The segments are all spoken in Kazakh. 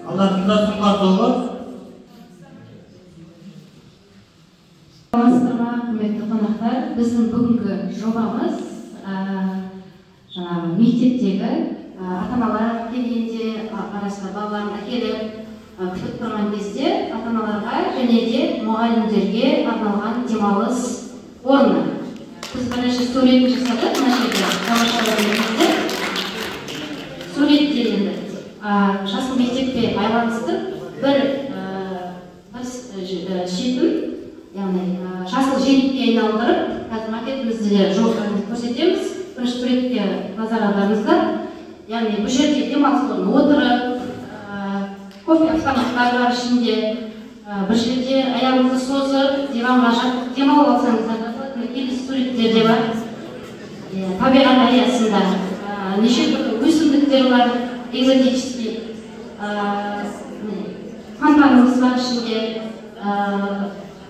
аларында сымға толы. Құрметті қонақтар, біздің бүгінгі жобамыз жаңағы мектептегі ата-аналар келгенде, арасында балаларына келіп күтіп тұрған кезде ата-аналарға және де мұғалімдерге арналған демалыс орны. Біз бірінші суретін жасадық, мына жерде тамашалап суретте енді жасыл мектепке байланысты бір шетін, яғни жасыл желекке айналдырып, қазір макетімізді де көрсетеміз. Бірінші суретке назар аударыңыздар. Яғни бұл жерде демалыс орны отырып, кофе автоматтары бар ішінде, бір жерде аяғыңызды созып, диванға жатып демалып алсаңыздар да болады. Келесі суреттер де бар. Табиғат аясында неше түрлі өсімдіктер бар, экзотический. Фонтанымыз бар ішінде.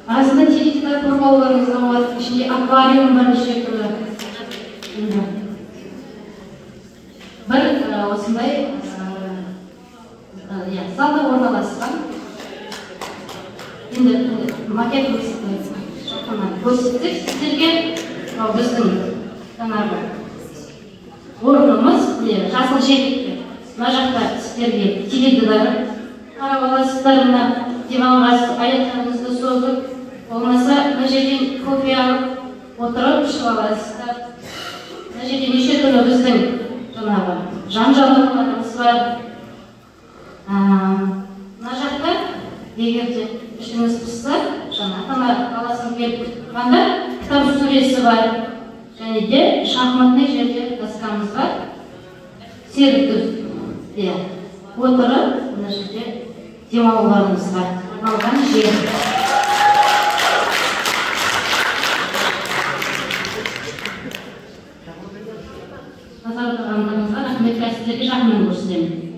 Арасында теледидар көріп алуларыңызға болады. Ішінде аквариум бар неше түрлі. Бір осындай залда орналасқан. Енді макетімізді көрсетсек сіздерге біздің жаңағы орнымыз жасыл желекте. Мына жақта сіздерге теледидар қарап аласыздар, мына диванға аяқтарыңызды созып, болмаса мына жерден кофе алып отырып ішіп аласыздар. Мына жерде неше түрлі біздің жаңағы жан-жануарларымыз бар. Мына жақта егер де ішіңіз пысса, жаңа ата-ана баласын келіп тұрғанда кітап сөресі бар. Және де шахматный жерде доскамыз бар. Серіктіз отырып, мына жерде демалуларыңызға арналған жер. Назар аударғандарыңызға рахмет. Сіздерге жақыннан көрсетемін.